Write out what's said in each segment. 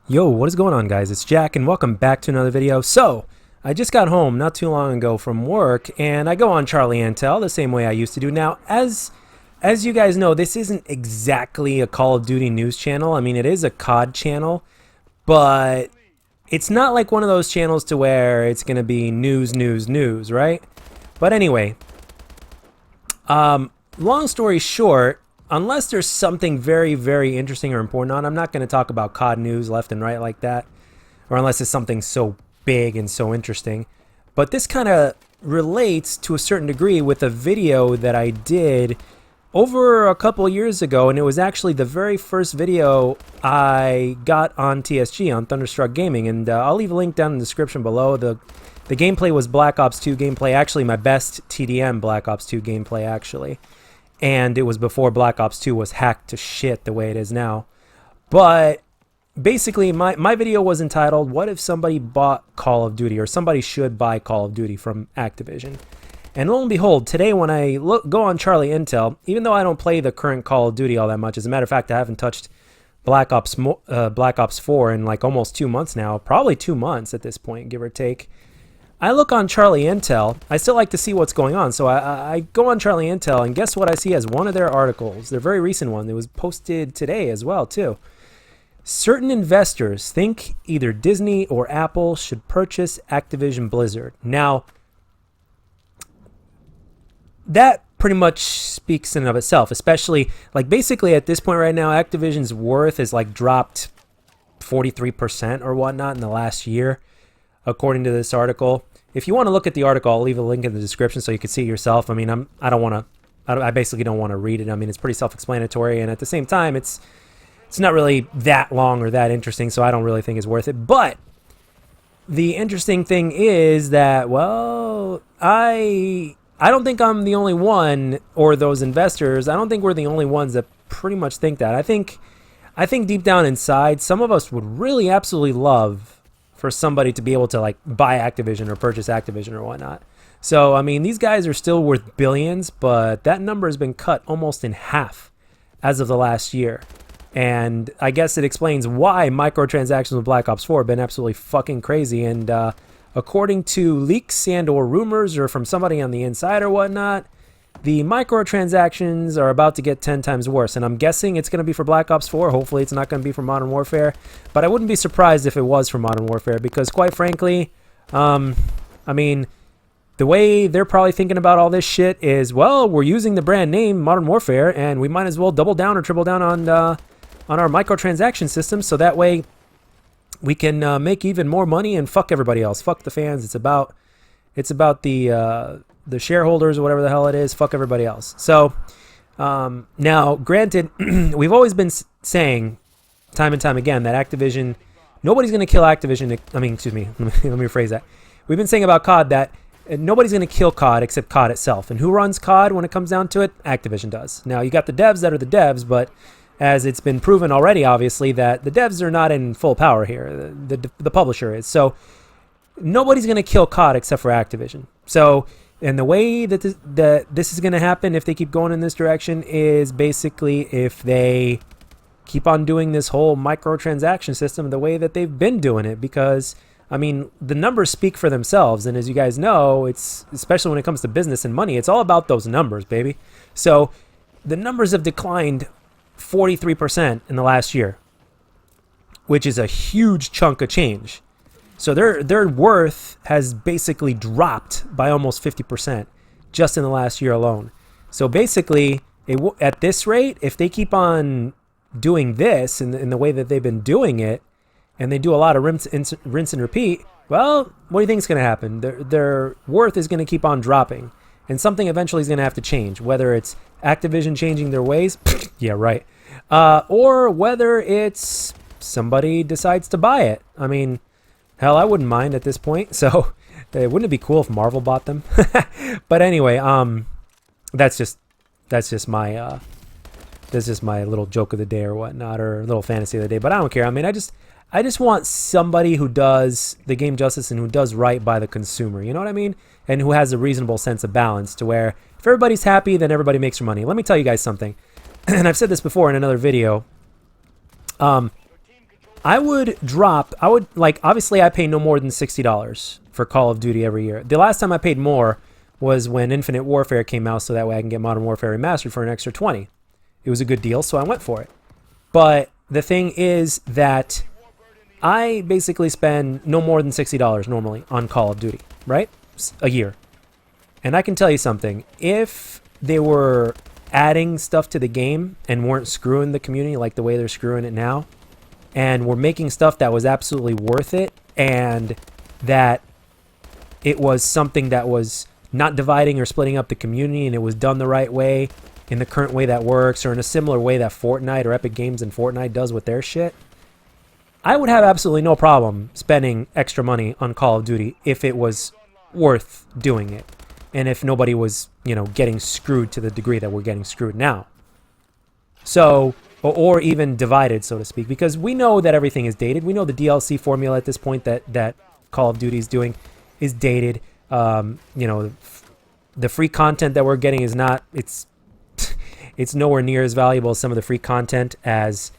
Yo, what is going on, guys? It's Jack and welcome back to another video. So, I just got home not too long ago from work and I go on charlieintel the same way I used to do. Now, as you guys know, this isn't exactly a Call of Duty news channel. I mean, it is a COD channel, but it's not like one of those channels to where it's going to be news, right? But anyway, long story short, unless there's something very interesting or important on, I'm not going to talk about COD news left and right like that, or unless it's something so big and so interesting. But this kind of relates to a certain degree with a video that I did over a couple years ago, and it was actually the very first video I got on TSG, on Thunderstruck Gaming, and I'll leave a link down in the description below. The gameplay was Black Ops 2 gameplay, actually my best TDM Black Ops 2 gameplay actually. And it was before Black Ops 2 was hacked to shit the way it is now. But basically, my video was entitled, What if somebody bought Call of Duty, or somebody should buy Call of Duty from Activision? And lo and behold, today when I go on charlieintel, even though I don't play the current Call of Duty all that much, as a matter of fact, I haven't touched Black Ops 4 in like almost 2 months now, probably 2 months at this point, give or take. I look on charlieintel. I still like to see what's going on, so I go on charlieintel, and guess what I see as one of their articles, their very recent one. It was posted today as well, too. Certain investors think either Disney or Apple should purchase Activision Blizzard. Now, that pretty much speaks in and of itself, especially, like, basically at this point right now, Activision's worth is, like, dropped 43% or whatnot in the last year, according to this article. If you want to look at the article, I'll leave a link in the description so you can see it yourself. I mean, I basically don't want to read it. I mean, it's pretty self-explanatory, and at the same time, it's not really that long or that interesting, so I don't really think it's worth it. But the interesting thing is that, well, I don't think I'm the only one, or those investors. I don't think we're the only ones that pretty much think that. I think deep down inside, some of us would really absolutely love for somebody to be able to like buy Activision or purchase Activision or whatnot. So, I mean, these guys are still worth billions, but that number has been cut almost in half as of the last year. And I guess it explains why microtransactions with Black Ops 4 have been absolutely fucking crazy. And according to leaks and or rumors or from somebody on the inside or whatnot, the microtransactions are about to get 10 times worse, and I'm guessing it's going to be for Black Ops 4. Hopefully it's not going to be for Modern Warfare, but I wouldn't be surprised if it was for Modern Warfare, because quite frankly, I mean, the way they're probably thinking about all this shit is, well, we're using the brand name Modern Warfare, and we might as well double down or triple down on our microtransaction system, so that way we can make even more money and fuck everybody else. Fuck the fans. It's about the shareholders or whatever the hell it is. Fuck everybody else. So now, granted, we've always been saying time and time again that Activision, nobody's going to kill Activision. I mean, excuse me, let me rephrase that. We've been saying about COD that nobody's going to kill COD except COD itself. And who runs COD when it comes down to it? Activision does. Now, you got the devs that are the devs, but as it's been proven already, obviously, that the devs are not in full power here. The publisher is. So nobody's going to kill COD except for Activision. So, and the way that this is going to happen if they keep going in this direction is basically if they keep on doing this whole microtransaction system the way that they've been doing it. Because, I mean, the numbers speak for themselves. And as you guys know, it's especially when it comes to business and money, it's all about those numbers, baby. So the numbers have declined 43% in the last year, which is a huge chunk of change. So their worth has basically dropped by almost 50% just in the last year alone. So basically, at this rate, if they keep on doing this in the way that they've been doing it, and they do a lot of rinse and repeat, well, what do you think is going to happen? Their worth is going to keep on dropping. And something eventually is going to have to change, whether it's Activision changing their ways, yeah, right, or whether it's somebody decides to buy it. I mean, hell, I wouldn't mind at this point. So, wouldn't it be cool if Marvel bought them? But anyway, that's just my little joke of the day or whatnot, or little fantasy of the day. But I don't care. I mean, I just want somebody who does the game justice and who does right by the consumer. You know what I mean? And who has a reasonable sense of balance to where if everybody's happy, then everybody makes their money. Let me tell you guys something. And I've said this before in another video. I would like, obviously I pay no more than $60 for Call of Duty every year. The last time I paid more was when Infinite Warfare came out, so that way I can get Modern Warfare Remastered for an extra $20. It was a good deal, so I went for it. But the thing is that I basically spend no more than $60 normally on Call of Duty, right? A year. And I can tell you something. If they were adding stuff to the game and weren't screwing the community like the way they're screwing it now, and were making stuff that was absolutely worth it, and that it was something that was not dividing or splitting up the community, and it was done the right way, in the current way that works, or in a similar way that Fortnite or Epic Games and Fortnite does with their shit, I would have absolutely no problem spending extra money on Call of Duty if it was worth doing it, and if nobody was, getting screwed to the degree that we're getting screwed now. So, or even divided, so to speak, because we know that everything is dated. We know the DLC formula at this point that Call of Duty is doing is dated. The free content that we're getting is not, it's nowhere near as valuable as some of the free content as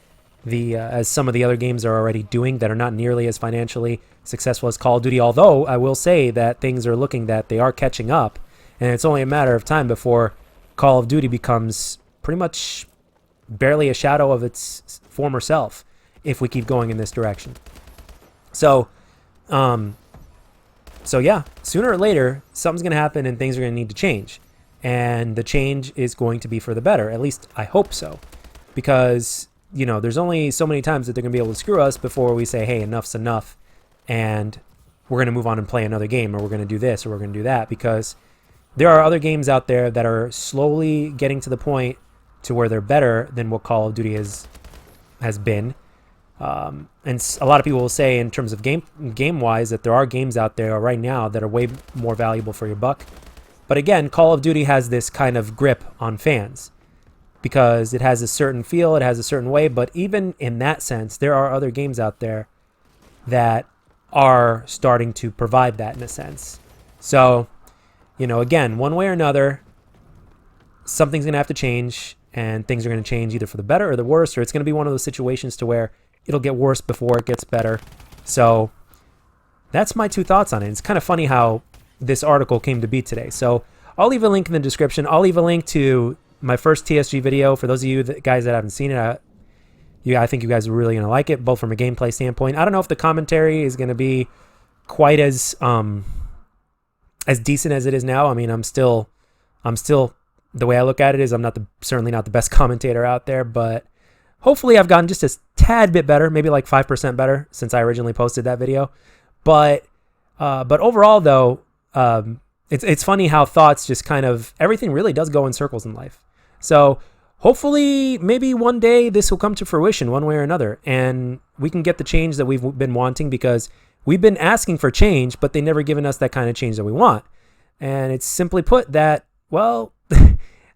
some of the other games are already doing that are not nearly as financially successful as Call of Duty. Although I will say that things are looking that they are catching up, and it's only a matter of time before Call of Duty becomes pretty much barely a shadow of its former self if we keep going in this direction. So yeah, sooner or later, something's going to happen and things are going to need to change. And the change is going to be for the better. At least I hope so. Because, there's only so many times that they're going to be able to screw us before we say, hey, enough's enough. And we're going to move on and play another game, or we're going to do this, or we're going to do that. Because there are other games out there that are slowly getting to the point to where they're better than what Call of Duty has been. And a lot of people will say in terms of game-wise that there are games out there right now that are way more valuable for your buck. But again, Call of Duty has this kind of grip on fans because it has a certain feel, it has a certain way. But even in that sense, there are other games out there that are starting to provide that in a sense. So, again, one way or another, something's going to have to change. And things are going to change either for the better or the worse, or it's going to be one of those situations to where it'll get worse before it gets better. So that's my two thoughts on it. It's kind of funny how this article came to be today. So I'll leave a link in the description. I'll leave a link to my first TSG video. For those of you guys that haven't seen it, I think you guys are really going to like it, both from a gameplay standpoint. I don't know if the commentary is going to be quite as decent as it is now. I mean, I'm still the way I look at it is I'm certainly not the best commentator out there, but hopefully I've gotten just a tad bit better, maybe like 5% better since I originally posted that video. But overall though, it's funny how thoughts just kind of, everything really does go in circles in life. So hopefully maybe one day this will come to fruition one way or another, and we can get the change that we've been wanting, because we've been asking for change, but they never given us that kind of change that we want. And it's simply put that, well,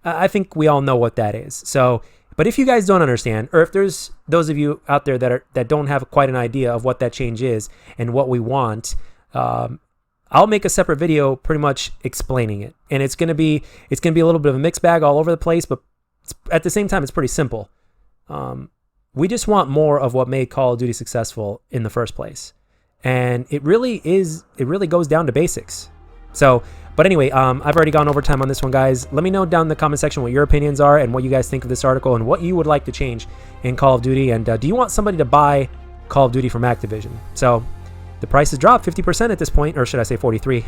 I think we all know what that is. So, but if you guys don't understand, or if there's those of you out there that don't have quite an idea of what that change is and what we want, I'll make a separate video pretty much explaining it. And it's gonna be a little bit of a mixed bag all over the place, but at the same time, it's pretty simple. We just want more of what made Call of Duty successful in the first place, and it really goes down to basics. So. But anyway, I've already gone over time on this one, guys. Let me know down in the comment section what your opinions are and what you guys think of this article and what you would like to change in Call of Duty. And do you want somebody to buy Call of Duty from Activision? So the price has dropped 50% at this point, or should I say 43.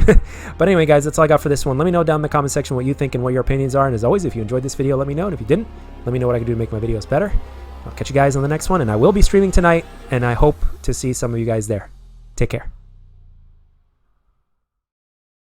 But anyway, guys, that's all I got for this one. Let me know down in the comment section what you think and what your opinions are. And as always, if you enjoyed this video, let me know. And if you didn't, let me know what I can do to make my videos better. I'll catch you guys on the next one. And I will be streaming tonight, and I hope to see some of you guys there. Take care.